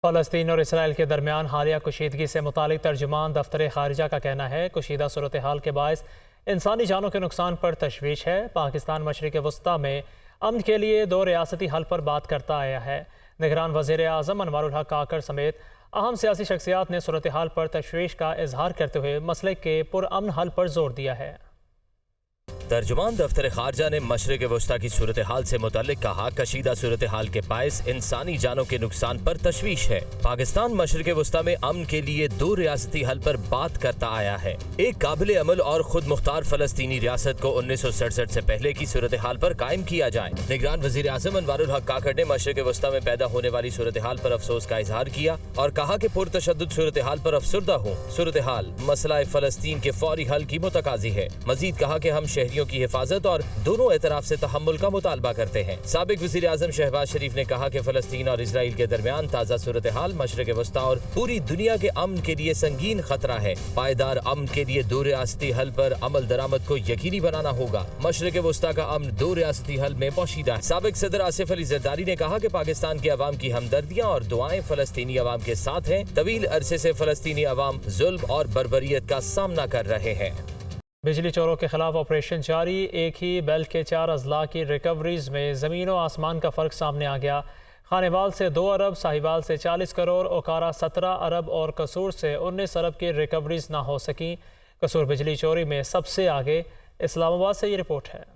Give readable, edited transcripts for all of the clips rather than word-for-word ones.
فلسطین اور اسرائیل کے درمیان حالیہ کشیدگی سے متعلق ترجمان دفتر خارجہ کا کہنا ہے کشیدہ صورتحال کے باعث انسانی جانوں کے نقصان پر تشویش ہے۔ پاکستان مشرق وسطیٰ میں امن کے لیے دو ریاستی حل پر بات کرتا آیا ہے۔ نگران وزیر اعظم انوار الحق کاکڑ سمیت اہم سیاسی شخصیات نے صورتحال پر تشویش کا اظہار کرتے ہوئے مسئلے کے پرامن حل پر زور دیا ہے۔ ترجمان دفتر خارجہ نے مشرق وسطیٰ کی صورتحال سے متعلق کہا کشیدہ صورتحال کے باعث انسانی جانوں کے نقصان پر تشویش ہے۔ پاکستان مشرق وسطیٰ میں امن کے لیے دو ریاستی حل پر بات کرتا آیا ہے۔ ایک قابل عمل اور خود مختار فلسطینی ریاست کو 1967 سے پہلے کی صورتحال پر قائم کیا جائے۔ نگران وزیر اعظم انوار الحق کاکڑ نے مشرق وسطیٰ میں پیدا ہونے والی صورتحال پر افسوس کا اظہار کیا اور کہا کہ پرتشدد صورتحال پر افسردہ ہوں۔ صورتحال مسئلہ فلسطین کے فوری حل کی متقاضی ہے۔ مزید کہا کہ ہم شہریوں کی حفاظت اور دونوں اعتراف سے تحمل کا مطالبہ کرتے ہیں۔ سابق وزیر اعظم شہباز شریف نے کہا کہ فلسطین اور اسرائیل کے درمیان تازہ صورتحال مشرق وسطیٰ اور پوری دنیا کے امن کے لیے سنگین خطرہ ہے۔ پائیدار امن کے لیے دو ریاستی حل پر عمل درآمد کو یقینی بنانا ہوگا۔ مشرق وسطیٰ کا امن دو ریاستی حل میں پوشیدہ ہے۔ سابق صدر آصف علی زرداری نے کہا کہ پاکستان کی عوام کی ہمدردیاں اور دعائیں فلسطینی عوام کے ساتھ ہیں۔ طویل عرصے سے فلسطینی عوام ظلم اور بربریت کا سامنا کر رہے ہیں۔ بجلی چوروں کے خلاف آپریشن جاری، ایک ہی بیلٹ کے 4 اضلاع کی ریکوریز میں زمین و آسمان کا فرق سامنے آ گیا۔ خانیوال سے 2 ارب، ساہیوال سے 40 کروڑ، اوکارا 17 ارب اور قصور سے 19 ارب کی ریکوریز نہ ہو سکیں۔ قصور بجلی چوری میں سب سے آگے۔ اسلام آباد سے یہ رپورٹ ہے۔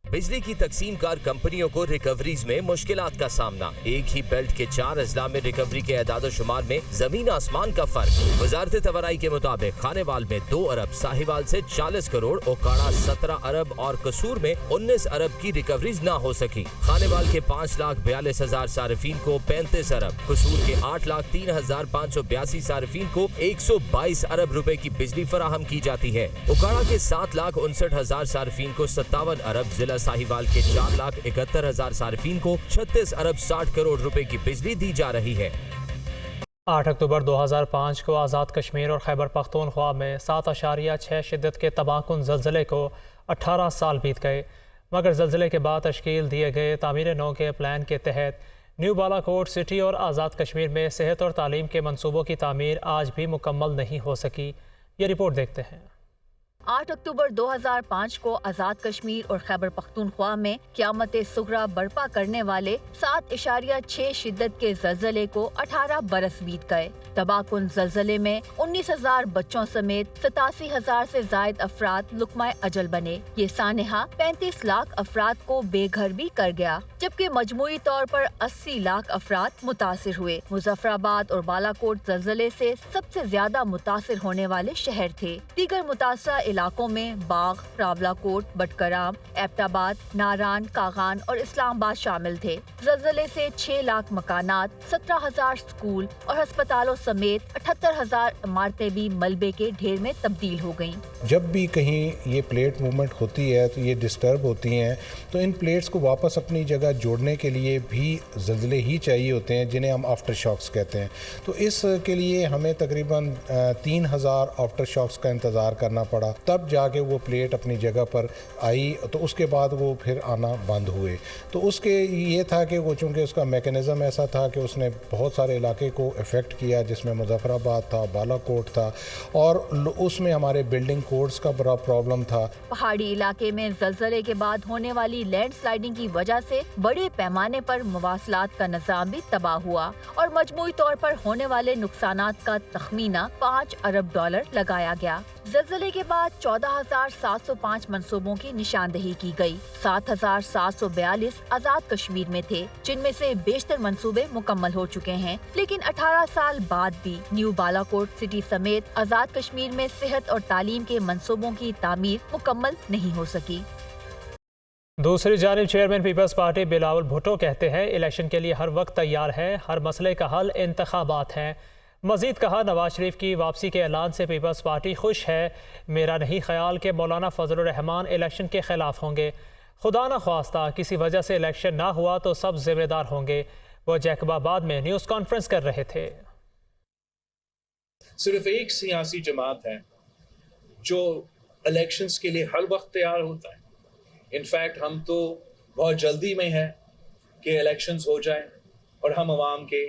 بجلی کی تقسیم کار کمپنیوں کو ریکوریز میں مشکلات کا سامنا۔ ایک ہی بیلٹ کے 4 اضلاع میں ریکوری کے اعداد و شمار میں زمین آسمان کا فرق۔ وزارت توانائی کے مطابق خانیوال میں 2 ارب، ساہیوال سے 40 کروڑ، اوکاڑا 17 ارب اور قصور میں 19 ارب کی ریکوریز نہ ہو سکی۔ خانیوال کے 5,42,000 صارفین کو 35 ارب، قصور کے 8,03,582 صارفین کو 122 ارب روپے کی بجلی فراہم کی جاتی ہے۔ اوکاڑا کے 7,59,000 صارفین کو 57 ارب، ضلع ساہیوال کے 4,71,000 صارفین کو 36 ارب 60 کروڑ روپے کی بجلی دی جا رہی ہے۔ 8 اکتوبر 2005 کو آزاد کشمیر اور خیبر پختونخوا میں 7.6 شدت کے تباہ کن زلزلے کو 18 سال بیت گئے، مگر زلزلے کے بعد تشکیل دیے گئے تعمیر نو کے پلان کے تحت نیو بالا کوٹ سٹی اور آزاد کشمیر میں صحت اور تعلیم کے منصوبوں کی تعمیر آج بھی مکمل نہیں ہو سکی۔ یہ رپورٹ دیکھتے ہیں۔ 8 اکتوبر 2005 کو آزاد کشمیر اور خیبر پختونخوا میں قیامت صغریٰ برپا کرنے والے 7.6 شدت کے زلزلے کو 18 برس بیت گئے۔ تباہ کن زلزلے میں 19,000 بچوں سمیت 87,000 سے زائد افراد لقمہ اجل بنے۔ یہ سانحہ 35 لاکھ افراد کو بے گھر بھی کر گیا، جبکہ مجموعی طور پر 80 لاکھ افراد متاثر ہوئے۔ مظفر آباد اور بالا کوٹ زلزلے سے سب سے زیادہ متاثر ہونے والے شہر تھے۔ دیگر متاثرہ علاقوں میں باغ، راولا کوٹ، بٹکرام، ایبٹ آباد، ناران، کاغان اور اسلام آباد شامل تھے۔ زلزلے سے 6 لاکھ مکانات، 17,000 سکول اور ہسپتالوں سمیت 78,000 عمارتیں بھی ملبے کے ڈھیر میں تبدیل ہو گئیں۔ جب بھی کہیں یہ پلیٹ موومنٹ ہوتی ہے تو یہ ڈسٹرب ہوتی ہیں، تو ان پلیٹس کو واپس اپنی جگہ جوڑنے کے لیے بھی زلزلے ہی چاہیے ہوتے ہیں، جنہیں ہم آفٹر شاکس کہتے ہیں۔ تو اس کے لیے ہمیں تقریباً 3,000 آفٹر شاکس کا انتظار کرنا پڑا، تب جا کے وہ پلیٹ اپنی جگہ پر آئی، تو اس کے بعد وہ پھر آنا بند ہوئے۔ تو اس کے یہ تھا کہ وہ چونکہ اس کا میکینزم ایسا تھا کہ اس نے بہت سارے علاقے کو افیکٹ کیا، جس میں مظفر آباد تھا، بالا کوٹ تھا، اور اس میں ہمارے بلڈنگ کوڈز کا بڑا پرابلم تھا۔ پہاڑی علاقے میں زلزلے کے بعد ہونے والی لینڈ سلائڈنگ کی وجہ سے بڑے پیمانے پر مواصلات کا نظام بھی تباہ ہوا اور مجموعی طور پر ہونے والے نقصانات کا تخمینہ 5 ارب ڈالر لگایا گیا۔ زلزلے کے بعد 14,705 منصوبوں کی نشاندہی کی گئی۔ 7,742 آزاد کشمیر میں تھے، جن میں سے بیشتر منصوبے مکمل ہو چکے ہیں، لیکن 18 سال بعد بھی نیو بالا کوٹ سٹی سمیت آزاد کشمیر میں صحت اور تعلیم کے منصوبوں کی تعمیر مکمل نہیں ہو سکی۔ دوسری جانب چیئرمین پیپلز پارٹی بلاول بھٹو کہتے ہیں الیکشن کے لیے ہر وقت تیار ہے، ہر مسئلے کا حل انتخابات ہیں۔ مزید کہا نواز شریف کی واپسی کے اعلان سے پیپلز پارٹی خوش ہے، میرا نہیں خیال کہ مولانا فضل الرحمان الیکشن کے خلاف ہوں گے، خدا نہ خواستہ کسی وجہ سے الیکشن نہ ہوا تو سب ذمہ دار ہوں گے۔ وہ جیکب آباد میں نیوز کانفرنس کر رہے تھے۔ صرف ایک سیاسی جماعت ہے جو الیکشنز کے لیے ہر وقت تیار ہوتا ہے۔ انفیکٹ ہم تو بہت جلدی میں ہے کہ الیکشنز ہو جائیں اور ہم عوام کے